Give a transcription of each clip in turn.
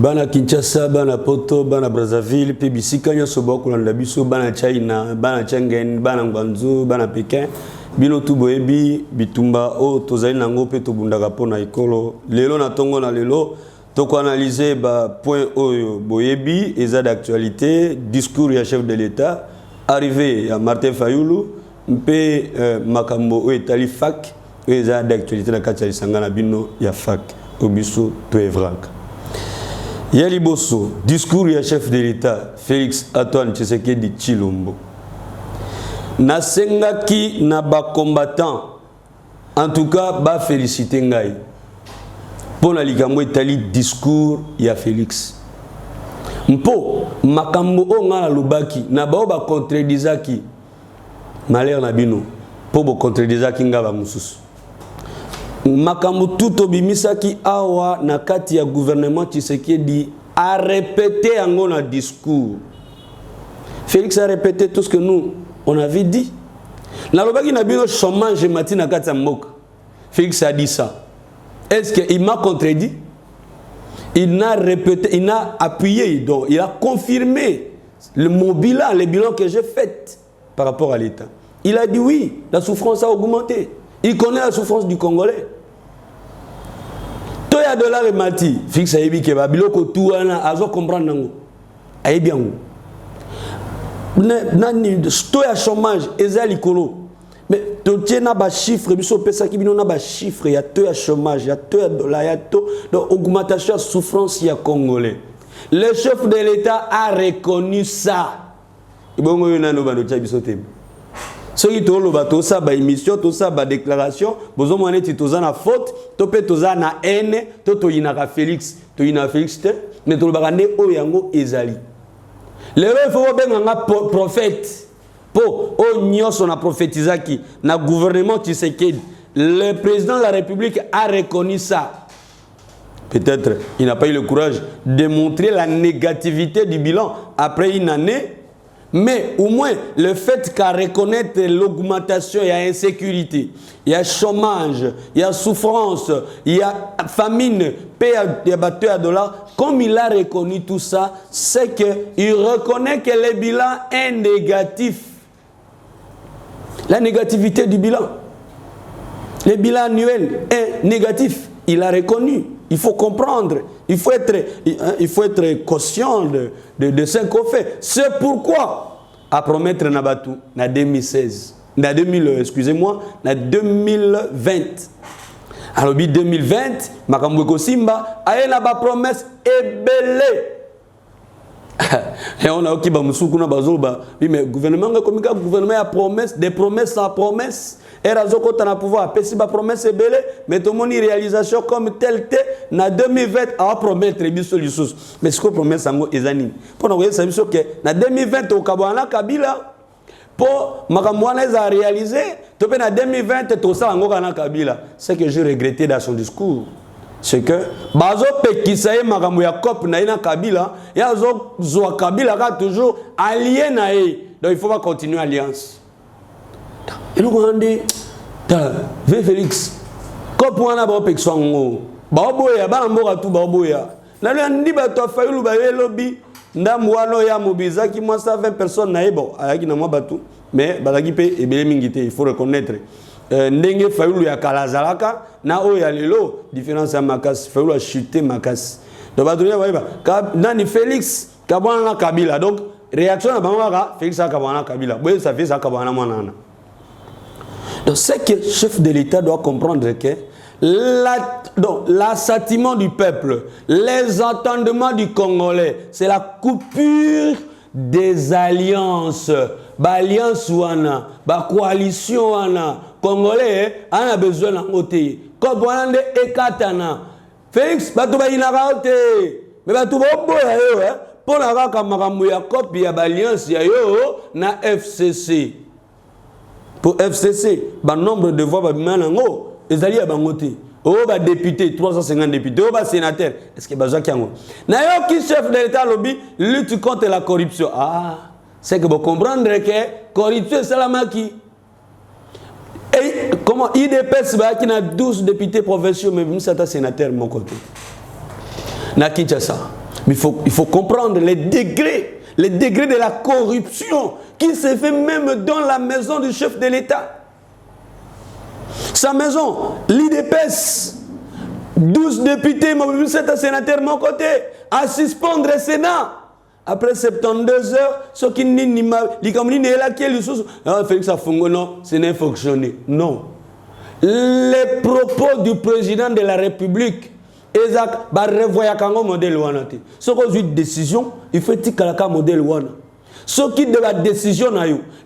Bana Kinshasa, bana Poto, bana Brazzaville, pe bisika nyoso bakolanda biso bana China, bana Schengen, bana Guangzhou, bana Pékin, bino tu boyebi bitumba o tozali nango pe tobundaka pona ekolo. Lelo na tongo na lelo toko analyser ba point oyo boyebi eza d'actualité, discours ya chef de l'État, arrivé à Martin Fayulu, mpe makambo o etali fac, eza d'actualité na kati ya lisanga bino ya fac obiso to evraka. Yali Bosso, discours du chef de l'État, Félix Antoine Tshisekedi Tshilombo. Nasengaki na ba combattant, en tout cas, ba féliciter ngai. Pour na likambo etali discours ya Félix. Mpo, makambo o nga lubaki, na ba ba contredisaki. Malheur na bino, po bo contredisaki nga ba mususu. Makambo tout obimisaki awa na kati ya gouvernement Tshisekedi a répété yango na discours. Félix a répété tout ce que nous on avait dit. Na lobaki na bino chômage mati na kati ya mboka. Félix a dit ça. Est-ce qu'il m'a contredit? Il n'a répété, il n'a appuyé, donc il a confirmé mon bilan, les bilans que j'ai fait par rapport à l'État. Il a dit oui, la souffrance a augmenté. Il connaît la souffrance du Congolais. Toya dollar et mati, fixe ayebi ke ba biloko tuana azo comprendre nango. Ayebi yango. Nani toya chômage ezali kolo. Mais totie na ba chiffre biso pesa ki bino na ba chiffre ya toya chômage, ya toya dollar, ya to donc augmentation de souffrance ya Congolais. Le chef de l'État a reconnu ça. Ibongo yo nano ba tia biso te. Ce qui tolo ba to sa ba émission to sa ba déclaration bozo mwana ti toza na faute to pe toza na haine to yinaka Félix to yina Félix te mais to ba ne o yango ezali le il faut benga nga prophète po o nyoso na prophétisaki na gouvernement Tshisekedi. Le président de la République a reconnu ça. Peut-être il n'a pas eu le courage de montrer la négativité du bilan après une année. Mais au moins, le fait qu'à reconnaître l'augmentation, il y a insécurité, il y a chômage, il y a souffrance, il y a famine, il y a battu à dollars. Comme il a reconnu tout ça, c'est qu'il reconnaît que le bilan est négatif. La négativité du bilan. Le bilan annuel est négatif. Il a reconnu. Il faut comprendre. Il faut être conscient de ce qu'on fait. C'est pourquoi, à promettre Nabatu, en 2016, excusez-moi, en 2020. Alors, 2020, Makambuko Simba, a une promesse ébélée. Et on a aussi oui, mais le gouvernement a promesse, des promesses sans promesse. Et Razoko a pouvoir faire des promesses ébélées, mais tout le monde réalisation comme tel en 2020 a promettre des solutions. Mais ce qu'on promet, c'est pour nous dire que en 2020 au Kabana Kabila, pour Makamouana a réalisé, en 2020 tout ça en Kabila. Ce que j'ai regretté dans son discours, c'est que bazo pekisaye makambo ya cop na ina Kabila ya zo Kabila ka toujours allié na e, donc il faut pas continuer alliance. Et nous on dit Félix cop wana ba peksango ba boya ba mboka tu ba boya na le ndi ba to Fayulu ba lobby ndam wano ya mobizaki moi 120 personnes na bon ayaki na moi batu mais balaki pe ebele mingite, il faut reconnaître. Ndenge Fayulu ya kalazalaka na o ya lelo différence ya makasi Fayulu a chuté makasi donc batunia ba nani Félix kabwana na Kabila donc réaction na bangaka Félix kabwana na Kabila boye ça fait ça kabwana mwanana. Donc c'est que le chef de l'État doit comprendre que l'assentiment du peuple, les entendements du Congolais, c'est la coupure des alliances. Alliance wana, coalition wana, Congolais, on a besoin d'un côté. Comme on de ekatana, Félix, bato ba inaka ote, mais bato ba boya yo, pour la raka makambo ya copie ya alliance ya yo na FCC. Pour FCC, le nombre de voix banango, les alliés à bangoté. Oh, bah député, 350 députés, oh, bah sénateur. Est-ce que bah Kiango? N'ayant qui chef de l'État lobby lutte contre la corruption. Ah, c'est que vous comprendre que corruption c'est la maquille. Et comment IDPS bah qui n'a 12 députés provinciaux, mais même ça sénateur de mon côté. Na Kinshasa. Mais il faut comprendre les degrés de la corruption qui se fait même dans la maison du chef de l'État. Sa maison, l'IDPS, 12 députés, 7 sénateurs de mon côté, à suspendre le Sénat. Après 72 heures, ce qui n'est là, Félix Afongo, non, ce n'est fonctionné. Non. Les propos du président de la République, Isaac, revoyez le modèle Wana. Ce qu'on a une décision, il faut que le modèle Wana. Ce qui de la décision,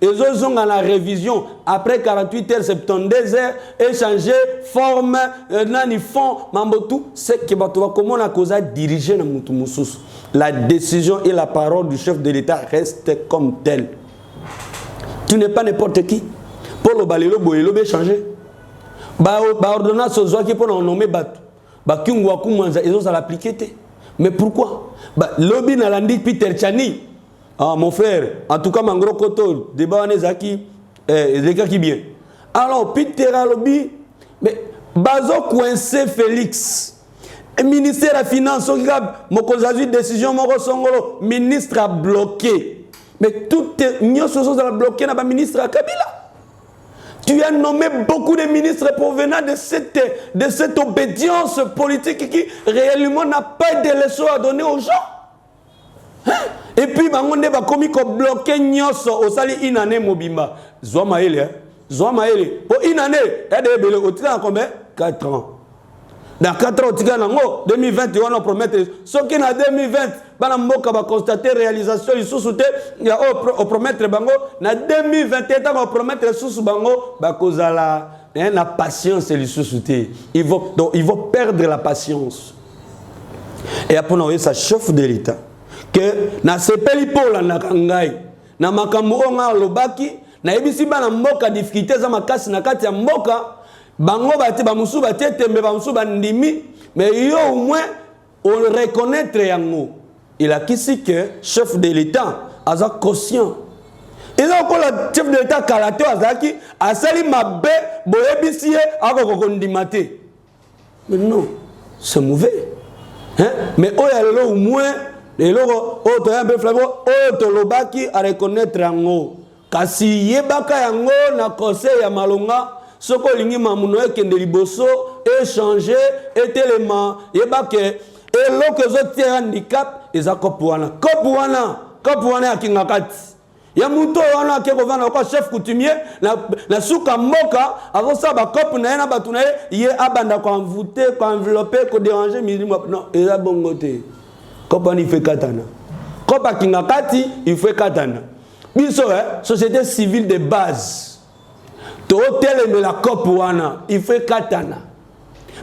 ils ont dans la révision, après 48 heures, 72 heures, échanger, forme, nani fond, mambotou, c'est que comment on a causé diriger dans Moutoumoussous. La décision et la parole du chef de l'État restent comme telles. Tu n'es pas n'importe qui. Pour le balelo, boyelo, changer. Ordonnance aux qui pour nommer Batou. Ils ont l'appliquer. Mais pourquoi? Lobby n'a l'andi Peter Chani. Ah, mon frère, en tout cas, mon gros koto, débat Nezaki, les gars qui bien. Alors, Peter Alobi, mais Bazo coincé Félix. Ministère de la Finance, mon décision, mon ministre a bloqué. Mais tout est bloqué dans le ministre à Kabila. Tu as nommé beaucoup de ministres provenant de cette obédience politique qui réellement n'a pas de leçons à donner aux gens. Hein? Et puis, on va commis comme bloqué Nyoso au sali une année mobimba. Zouamaele. Pour une année, il y a des bébés. Combien? 4 ans. Dans 4 ans, 2020, on va promettre. Ce qui est en 2020, on va constater réalisation, il y a promettre bango. En 2021, on va promettre sous bango, la patience et le ils vont perdre la patience. Et après, on a sa chef de l'État. Que na sepeli pola na kangai na makambo onga lobaki na ebisi bana mboka difficulté za makasi na kati ya mboka bango bati ba musu bati tembe ba musu bandimi mais yo au moins on reconnaître yango il a qu'ici que chef de l'État aza conscient et là encore le chef de l'État kalato azaki asali mabe boyebisi akokondimate mais non c'est mauvais hein mais oyalelo au moins et là, on a un peu flambeau, on lobaki à reconnaître yango. Kasi yebaka yango na conseil ya malonga, soko lingi mamuno ekende liboso, échanger, élément, yebake, et là que les autres handicap, ils ont kopuana. Kopuana ya kingakati. Ya muto wana ke kovana ko chef coutumier na suka mboka avosa ba kopu na yana batuna ye abanda ko envoûter, ko envelopper, ko déranger minimum. Non, il a bon côté. Kopa il fait katana. Kopa kingakati, il fait katana. Biso, société civile de base. To hôtel de la Kopuana, il fait katana.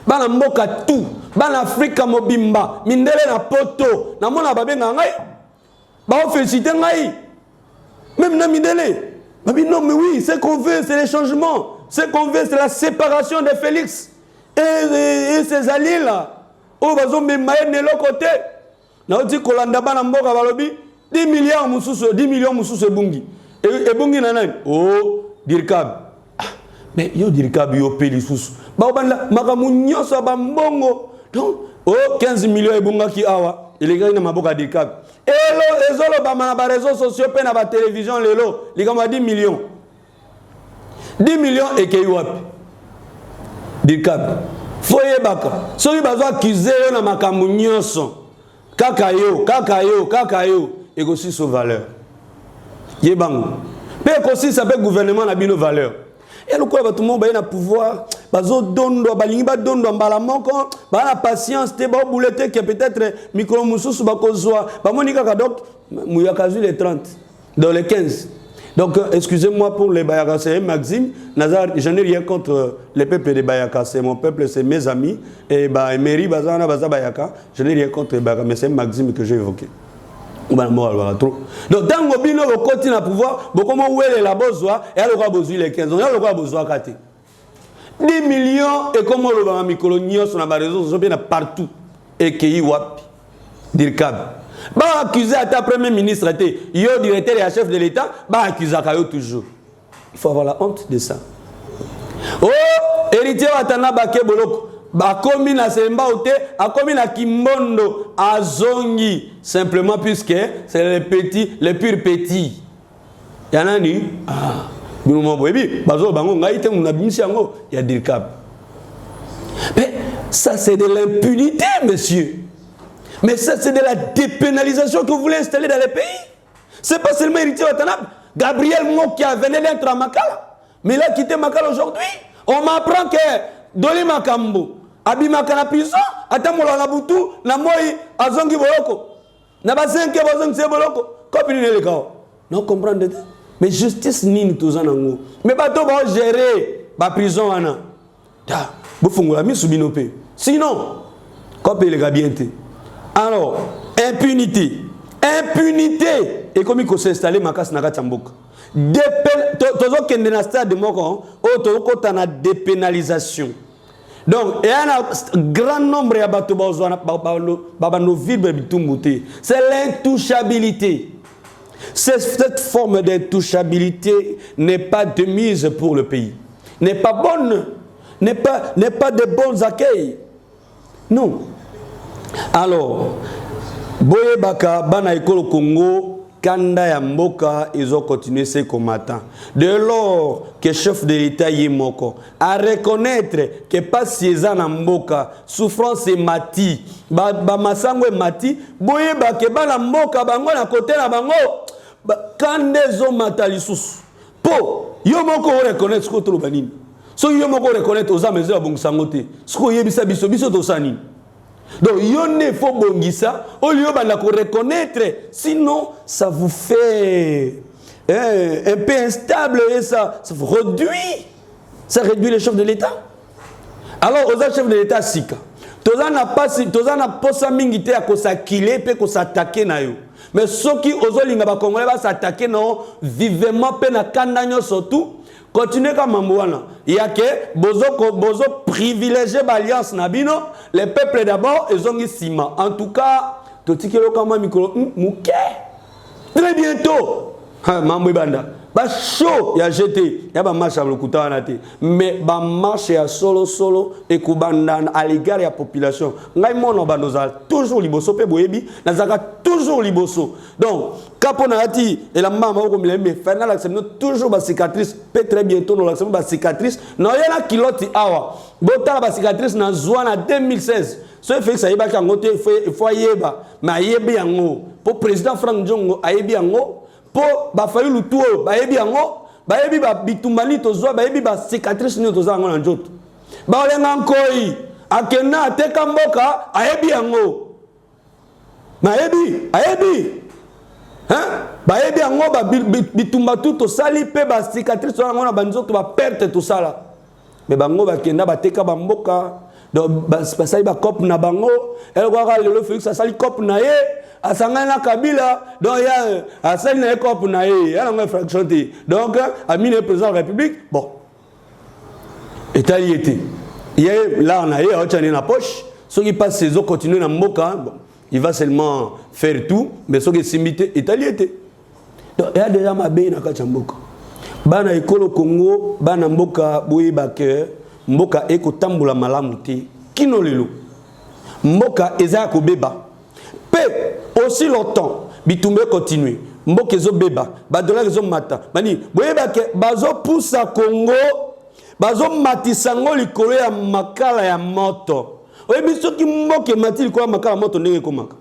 Bana mboka tout, bana Afrika mobimba, mindele na poto, na mona babe ngai. Ba féliciter ngai. Même na mindele. Babi non mais oui, ce qu'on veut c'est les changements. Ce qu'on veut c'est la séparation de Félix et ses alliés là. Oh bazo me maye de l'autre côté. Na oti kolanda bana mboka balobi 10 millions mususu bungi e bungi na nani oh dirkab mais yo dirkab yo peli susu ba banda makamu nyoso ba mbongo donc oh 15 millions e bunga ki awa ilinga na maboka dirkab elo ezolo ba na ba réseaux sociaux pe na ba télévision lelo likama 10 millions et ke wapi dirkab foye baka soki bazo accuser yo na makamu nyoso Kakayo, et aussi sa valeur. Yébango. Mais aussi ça peut gouvernement na bino valeur. Et le quoi tout le monde ba na pouvoir, bazo dondo balingi ba dondo mbala moko, ba na patience te ba boulette que peut-être micro mususu ba kozwa, ba monika ka donc muyakazu les 30 dans les 15. Donc excusez-moi pour les Bayaka, c'est Maxime Nazar, je n'ai rien contre les peuples de Bayaka, c'est mon peuple, c'est mes amis et bah Meri Bazana Baza Bayaka, je n'ai rien contre les Bayaka, mais c'est Maxime que j'ai évoqué. Donc dans le bino au continent pouvoir, beaucoup moins oué la bozwa et alors quoi besoin les 15 ans, alors quoi besoin 10 millions et comment le ba mikolonio sur la réseau sociaux bien partout et qui wapi dirkab. Bah accuser à ta premier ministre, yo directeur et chef de l'État, bah accuser à toujours. Il faut avoir la honte de ça. Oh, héritier watana bake boloko, bah commis na semba ote, a commis na kimbondo, azongi simplement puisque c'est les petits, les purs petits. Yanani ah binomo boyebi bazo bango ngaite mon abimisi yango ya dirkab. Mais ça c'est de l'impunité, monsieur. Mais ça c'est de la dépénalisation que vous voulez installer dans les pays. C'est pas seulement héritier Watanabe. Gabriel Mo qui a venu d'être à Makala, mais il a quitté Makala aujourd'hui. On m'apprend que Doli Makambo, Abimaka na prison, Atamola na Butu, na Moi, Azongi Boloko, na Basenke Bazongi Boloko, copine le cao. Non, comprendre. Mais justice ni tous en ango. Mais bateau va gérer la prison ana. Ta, Boufungo la mis sous binopé. Sinon, copie le gabiente. Alors, impunité. Impunité. Et comme il faut s'installer, Makas Naga Tchambok. Toujours qu'il y a un stade de moko, il y a dépénalisation. Donc, il y a un grand nombre de bateaux c'est l'intouchabilité. Cette forme d'intouchabilité n'est pas de mise pour le pays. N'est pas bonne. N'est pas de bons accueils. Non. Alors, Boye Baka, Bana Ekolo Congo, Kanda ya Mboka, ils ont continué ces combattants. Dès lors que chef de l'État Yemoko à reconnaître que pas César na Mboka, souffrance et mati, ba masango et mati, Boye Baka, Bana Mboka, bango na côté na bango, Kande zo matalisus. Po, Yomoko reconnaître ce que tu banini. So Yomoko reconnaître aux ames de Bongsangote, ce que Yebisa biso biso tosani. Donc, il faut bongisa, au lieu de reconnaître, sinon ça vous fait un peu instable et ça vous réduit. Ça réduit les chefs de l'État. Alors, aux chefs de l'État, Sika, Tozana pas posa mingite à s'attaquer pe s'attaquer na yo. Mais ceux qui osent linga congolais va s'attaquer non vivement pe na kandanyo surtout. Continuez comme Mambouana. Il y a que bozo privilégié l'alliance Nabino. Les peuples d'abord, ils ont ciment. En tout cas, Totikelo Kama Mikolo Mouké. Très bientôt. Mambouibanda. Ba chaud, il y a jeté. Il y a ba marche à l'Okutanate. Mais ba marche à solo et Kubandan à l'égard de la population. Ngaïmon Bandoza toujours liboso pe boyebi. Nazaka toujours liboso. Donc, Kaponati et la maman comme les mais final accepte toujours ba cicatrice. Peut très bientôt nous l'accepte ba cicatrice. Non, il y a kiloti awa. Bota ba cicatrice na Zouana 2016. Ce fait ça yeba kangote faut yeba. Mais yebi yango. Pour président Frank Djongo ayebi yango. Pour bafali lutuo bayebi yango bayebi ba bitumbali tozwa bayebi ba cicatrice ni tozwa yango na njoto ba olenga nkoi akena ateka mboka ayebi yango ayebi hein bayebi yango ba bitumba tout tosali pe ba cicatrice yango na banzoto ba perte tout ça là mais bango bakenda bateka ba mboka donc basali ba cop na bango el kwa lelo Félix asali cop na ye Asangana Kabila, donc il y a Asangana Kopnae, il y a une fraction. Donc, Amine est président de la République, bon. État y était. Là, on a eu un poche. Ceux qui passent ces eaux continuent dans Mboka, bon, il va seulement faire tout, mais ceux qui s'imitent, État y était. Donc, il y a déjà ma baie dans Kachamboka. Bana Ekolo Congo, Bana Mboka, Boye Baker, Mboka Eko Tambula Malamuti, Kino Lilo. Mboka Ezako Beba. Aussi longtemps, Bitumbe continue. Mbokezo beba, badola rezo mata. Bani, boyeba ke bazo poussa Congo, bazo matisango likolo ya makala ya moto. Oyebi soki mboke mati likolo ya makala moto ndenge komaka.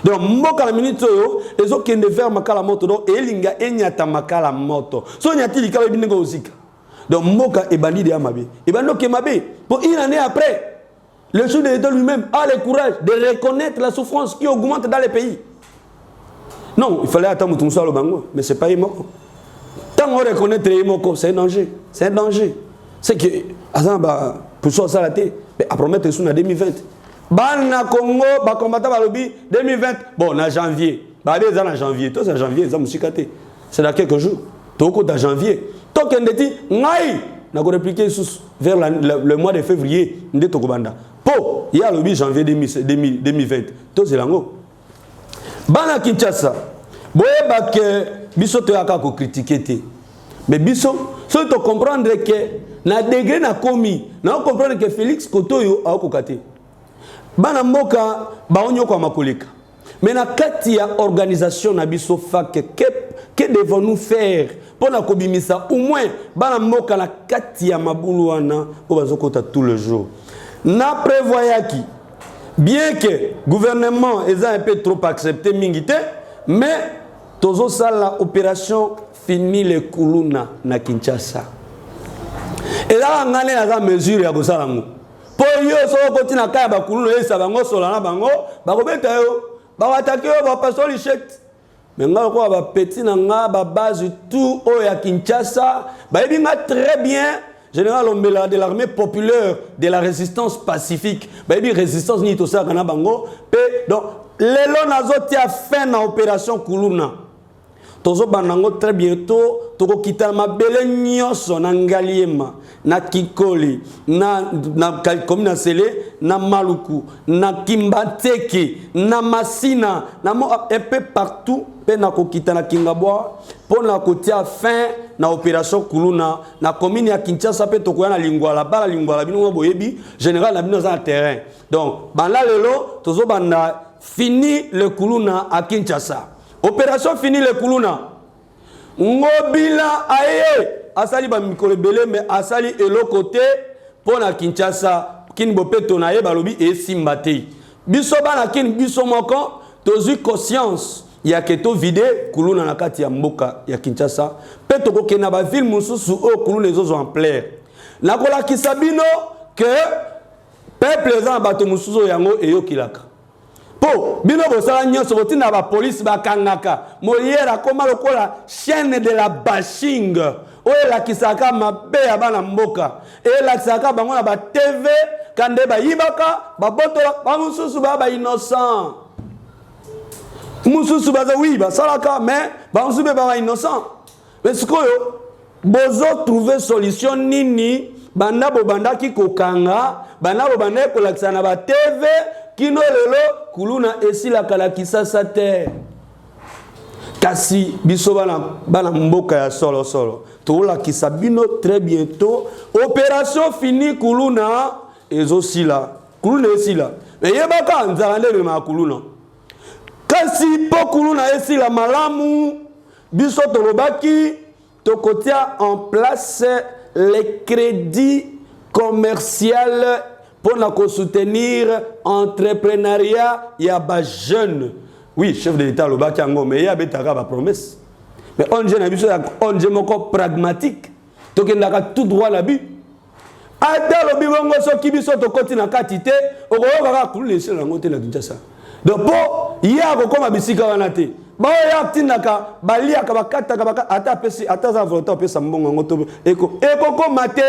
Donc mboka la minute oyo, ezo kende vers makala moto donc elinga enyata makala moto. So nyati likalo ebinenge ozika. Donc mboka ebandi de amabe. Ebando ke mabe. Pour une année après, le chef de l'État lui-même a le courage de reconnaître la souffrance qui augmente dans les pays. Non, il fallait attendre tout ça le bango, mais ce n'est pas Imoko. Tant qu'on reconnaît Imoko, c'est un danger. C'est un danger. C'est que, pour ça, la tête, à promettre en 2020. Bana Congo, combattant le lobby 2020. Bon, en janvier. En janvier. Tout ça, janvier, c'est dans quelques jours. Tout en janvier. Tant qu'on dit, on a répliqué vers le mois de février. Po, il y a le 8 janvier 2020. Tout c'est l'ango. Bana Kinshasa. Boye bak biso to yaka ko critiquer. Mais biso, so to comprendre que na degré na komi, na comprendre que Félix Kotoyo a kokate. bana mboka baonyo kwa makoleka. Mais na kati ya organisation na biso fak que devons-nous faire pour na kobimisa au moins bana mboka na kati ya mabulu wana o bazokota tout le jour. Na prévoyaki bien que gouvernement est un peu trop accepté mingité, mais tozo sala opération fini le kuluna na Kinshasa. Et là ngane na mesure ya kosala ngo. Po yo so kotina kaya ba kuluna esa bango sola na bango ba kobeta yo ba attaquer yo ba passer l'échec. Mais nga ko ba petit na nga ba base tout o ya Kinshasa ba ebinga très bien général Ombela de l'armée populaire de la résistance pacifique ba ebi résistance ni to sa kana bango pe donc lelo nazoti a fin na opération kuluna tozo banango très bientôt toko kita mabele nyonso na ngaliema na Kikoli na commune Sele na Maluku na Kimbateke na Masina na un peu partout pe na kokita na Kingabwa pour na kotia fin na opération kuluna na commune ya Kinshasa pe tokoya na lingwala bala lingwala bino boyebi général na bino za terrain donc banda lelo tozo banda fini le kuluna à Kinshasa. Opération fini le kuluna. Ngobila aye asali ba mikolo belé mais asali elo côté pour na Kinshasa kin bopeto na ye balobi e simbate. Biso bana kin biso moko tozu conscience ya keto vide kuluna na kati ya mboka ya Kinshasa pe to kokena ba ville mususu o kuluna ezozo en plaire. Na kola kisabino que peuple za bato mususu yango eyokilaka. Po bino bosala nyonso botina ba police bakangaka Molière koma lokola chaîne de la bashing oyo la kisaka mabe ya bana mboka e la kisaka bango na ba TV kande ba yibaka ba botola ba mususu ba innocent mususu ba oui ba salaka mais ba mususu ba innocent mais sikoyo bozo trouver solution nini banda bo banda ki kokanga banda bo banda ko lakisa na ba TV kino lelo kuluna esila kala kisasa te kasi biso bana mboka ya solo to la kisabino très bientôt opération fini kuluna ezosila kuluna esila mais yebaka nzalande le makuluna kasi po kuluna esila malamu biso tolobaki tokotia en place les crédits commerciaux pour nous soutenir l'entrepreneuriat, il y a des jeunes. Oui, chef de l'État, le Bakango, mais il y a des promesses. Mais on est pragmatique. Donc il y a tout droit là-bas. Ata lo bibongo so kibiso to koti na katite, okoyoka ka laisser la ngote la Kinshasa. Donc po ya ko koma bisika wana te. Ba ya tinaka balia ka bakata ka baka ata pesi ata za volonté pesa mbongo ngoto eko ko mate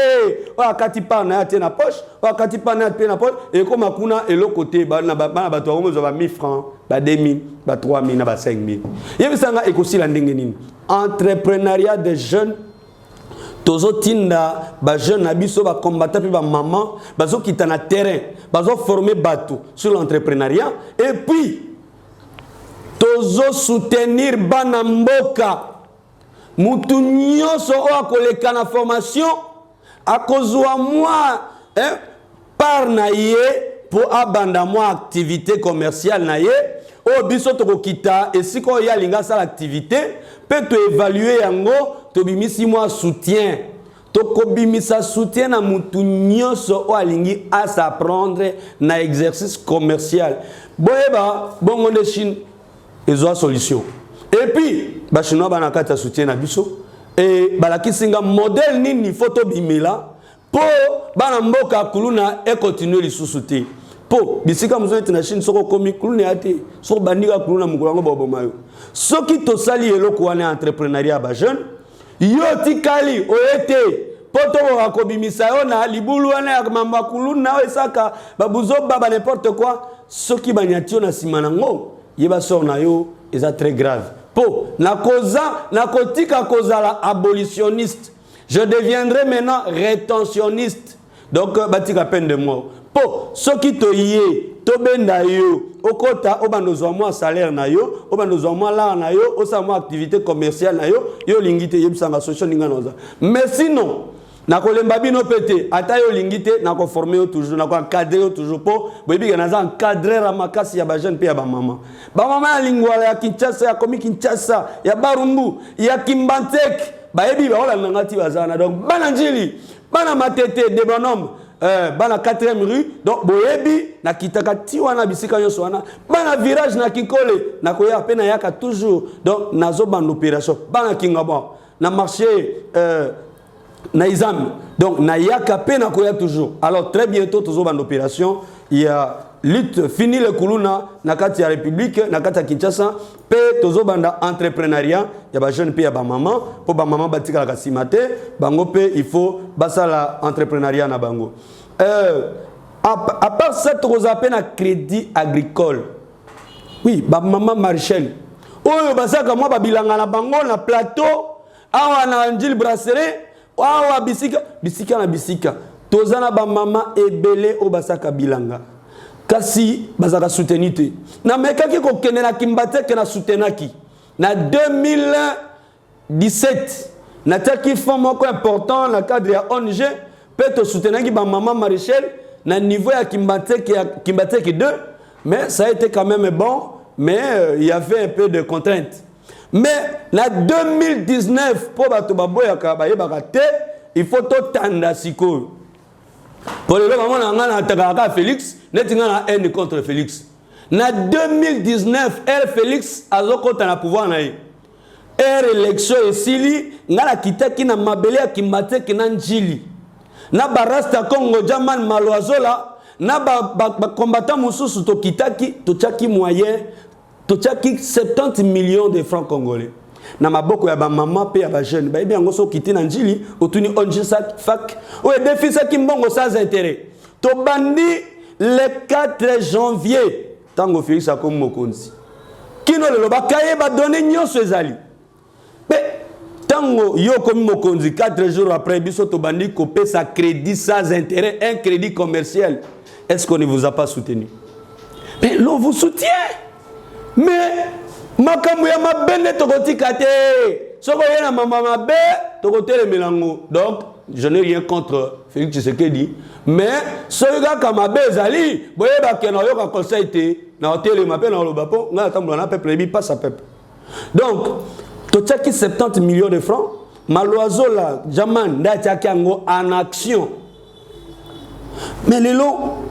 wa kati pa na te na poche wa kati pa na te na poche eko makuna elo côté ba na ba bato ngo zo ba 1000 francs ba 2000 ba 3000 na ba 5000 yebisanga eko sila ndenge nini entrepreneuriat des jeunes tozo tinda ba jeune na biso ba combattant pe ba maman bazo kita na terrain bazo former bateau sur l'entrepreneuriat et puis tozo soutenir bana mboka mutu nyonso o akoleka na formation akozwa moi par na ye pour abanda moi activité commerciale na ye o biso tokokita esiko ya linga sala activité peut to évaluer yango to bimisi moi soutien tokobimisa soutien na mutu nyonso o alingi à s'apprendre na exercice commercial boyeba bongo de Chine ils ont solution. Et puis, les Chinois ont soutien na biso et balakisinga modèle nini photo bimela pour bana mboka kuluna et continuer les sous-souter. Pour bisika muzo na Chine soko komi kuluna ate so bandika kuluna mukulango bobomayo. Soki to sali eloko wana entrepreneuriat ba jeune yo tikali oyete poto akobimisa yo na libulu wana ya mamba kuluna esaka babuzo baba n'importe quoi soki banyatio na simanango yeba sort na yo est très grave. Po na kotika kozala abolitionniste. Je deviendrai maintenant rétentionniste. Donc batika peine de mort. Po soki to yé to benda yo okota obandozwa moi salaire na yo obandozwa moi la na yo osa moi activité commerciale na yo yo lingite yebisanga social ninga noza. Mais sinon na kolemba bino pété ata yo lingité na ko former toujours na ko encadrer toujours po boyebi na za encadrer la makasi ya ba jeune pe ya ba maman ya lingwala ya Kinshasa ya komi Kinshasa ya Barumbu ya Kimbantek bayebi ba ola ngati bazana donc bana njili bana matete de bonhomme bana 4e rue donc boyebi na kitaka ti wana bisika nyonso wana bana virage na Kikole na koya pena yaka toujours donc nazo bana opération bana Kingabo na marché na Izam donc na yaka pena koya toujours alors très bientôt toujours bana opération il y a lutte fini le kuluna na kati ya République na kati ya Kinshasa pe tozo banda entrepreneuriat ya ba jeune pe ya ba maman po ba maman batika la simate bango pe il faut basala entrepreneuriat na bango à part ça tozo appelle na crédit agricole oui ba maman Marichel oyo basaka moi ba bilanga na bango na plateau awa na Njili brasserie awa bisika na bisika tozana ba maman ebele o basaka bilanga kasi bazaka soutenite na mekaki ko kenela Kimbateke na soutenaki na 2017 na taki fond moko important na cadre ya ONG peut to soutenaki ba maman Marichel na niveau ya Kimbateke 2 mais ça a été quand même bon mais il y avait un peu de contraintes mais na 2019 pour bato baboyaka bayebaka te il faut to tanda siko. Pour le moment, on a un Félix, on a un haine contre Félix. En 2019, Félix a le pouvoir. Élection et Sili, on a quitté qui n'a mabelé qui m'a qui n'a njili. Na barasta Congo Jaman Maloazola, na combattant Moussous to kitaki, to chaki moyen, to chaki 70 millions de francs congolais. Na maboko ya ba maman pe ya ba jeune ba bien ngoso kiti na njili otuni onji fak o défi ça ki mbongo sans intérêt to bandi le 4 janvier tango Félix akom mokonzi kino le ba kaye ba donner nyonso ezali pe tango yo comme mokonzi 4 jours après biso to bandi ko pesa crédit sans intérêt un crédit commercial est-ce qu'on ne vous a pas soutenu mais l'on vous soutient mais makambu ya mabende tokotika te soko yena mama mabe tokotele melango donc je n'ai rien contre Félix Tshisekedi mais soyga kamabe ezali boyeba ke na yoka conseil te na hôtel mabe na lobapo na tambula na peuple bi passe à peuple donc to tchaki 70 millions de francs maloazo la jaman nda tchaki ngo en action mais lelo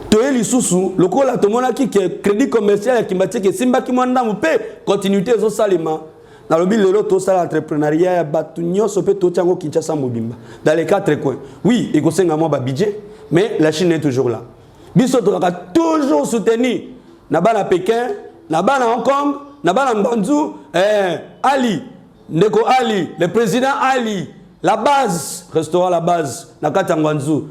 toyeli susu lokola tomona ki crédit commercial qui m'a dit que simba ki mwanda mpe continuité zo salima na lobi lelo to sala entrepreneuriat ya batu nyoso pe to tiango Kinshasa mobimba dans les 4 coins oui et ko senga mo ba budget mais la Chine est toujours là biso to ka toujours soutenir na bana Pékin na bana Hong Kong na bana Mbanzu Ali Ndeko Ali le président Ali la base, restaurant la base, na Katangwanzu,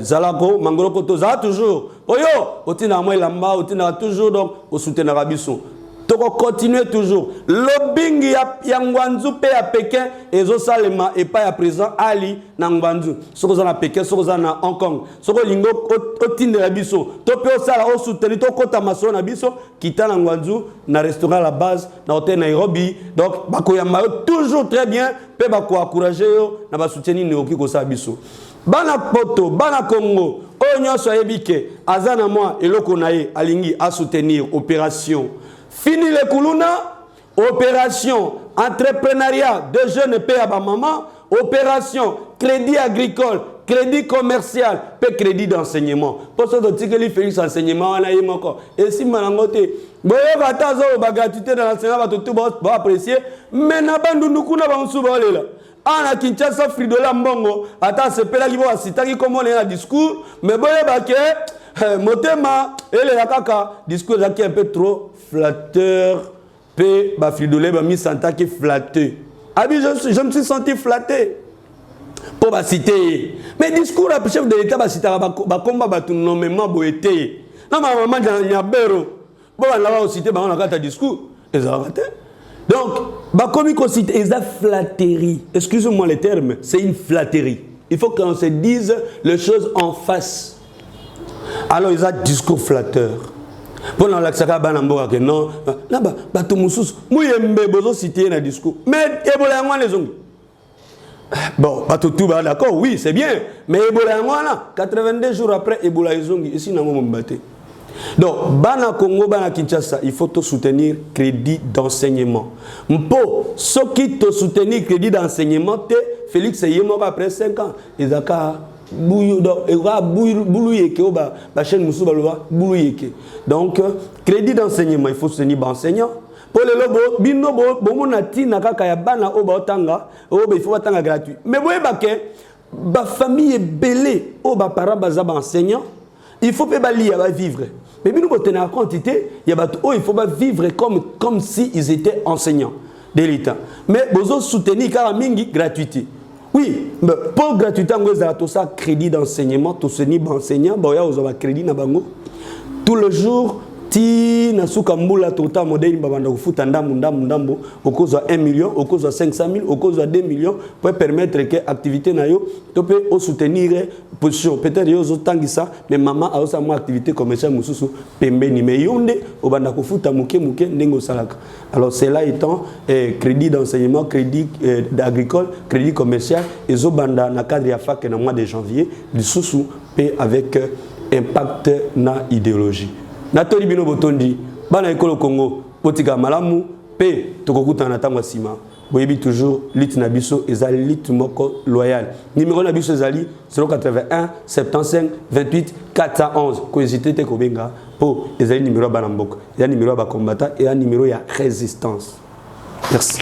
Zalako, Mangoloko, Toza, toujours. Oyo, otina moi lamba, otina toujours donc au soutien d'Arabisson. Toko continuer toujours. Lobbying ya Ngwanzu pe à Pékin et zo salema et pas à présent Ali na Ngwanzu. Soko za na Pékin, soko za na Hong Kong. Soko lingo otinde la biso. To pe osala o soutenir to kota maso na biso, kita na Ngwanzu na restaurant la base na hôtel Nairobi. Donc bakoyama toujours très bien pe bako encourager yo na ba soutenir ne oki ko sa biso. Bana poto, bana Congo, onyo so yebike azana moi eloko nae alingi à soutenir opération fini le Kuluna, opération entrepreneuriat de jeunes pays à maman, opération crédit agricole, crédit commercial, pe crédit d'enseignement. Pour ça, tu sais que Félix enseignement, on a eu encore. Et si manangote, bon, il y a la gratuité dans l'enseignement, tout le monde va apprécier, mais n'a pas de nous qu'on a un soubali là. Ana Kinshasa Fridola Mbongo, attends, c'est pas là qui va citer comment on est un discours, mais bon, il y a que motema et les kaka discours là qui est un peu trop flatteur, pe ba Fridola ba mi santa qui flatté. Abi je me suis senti flatté. Pour ba citer. Mais discours à chef de l'État ba citer ba combat ba tout nommément boété. Non ma maman nyabero. Bon là va citer ba on a un discours. Ils ont raté. Donc, bah, comme il considère, ils ont flatterie. Excusez-moi le terme, c'est une flatterie. Il faut qu'on se dise les choses en face. Alors, ils ont discours flatteur. Pour nous, que non, là, tout le monde, moi, je suis cité dans le discours. Mais, il y a les ongles. Bon, d'accord, oui, c'est bien. Mais Ebola, 82 jours après, Ebola, ils ont ici, dans mon bâté. Donc, Bana Congo, Bana Kinshasa, il faut te soutenir crédit d'enseignement. Mpo, ce qui te soutenir crédit d'enseignement, Félix Yemo après 5 ans. Donc, crédit d'enseignement, il faut soutenir l'enseignant. Pour les lobos, bino bon nati nakaka ya bana oba otanga, oba il faut atanga gratuit. Mais vous voyez ba famille est belée, oba para baza ba enseignant, il faut pas lire ba vivre. Mais bino botenir en quantité, il faut pas vivre comme si ils étaient enseignants de l'État. Mais bozo soutenir car mingi gratuité. Oui, mais pour gratuité on a tout ça crédit d'enseignement, tout soutenir enseignant, ba ya ozo ba crédit na bango. Tout le jour ti na suka mbula tota modèle babanda kufuta ndambo au cause de 1 million, au cause de 500 000, au cause de 2 millions pour permettre que activité na yo to peut au soutenir position peut-être yo zotangi ça mais maman a aussi moi activité commerciale mususu pembeni mais yonde au banda kufuta muke ndengo salaka. Alors cela étant crédit d'enseignement, crédit d'agricole, crédit commercial et zo banda na cadre ya fac na mois de janvier du susu paie avec impact na idéologie. Natoli bino botondi bana ekolo Congo botika malamu pe tokokuta na tango sima boyebi toujours lutte na biso ezali lutte moko loyal numéro na biso ezali 081 75 28 411 ko hésiter te ko benga po ezali numéro bana mboka ya numéro ba combattant et ya numéro ya résistance. Merci.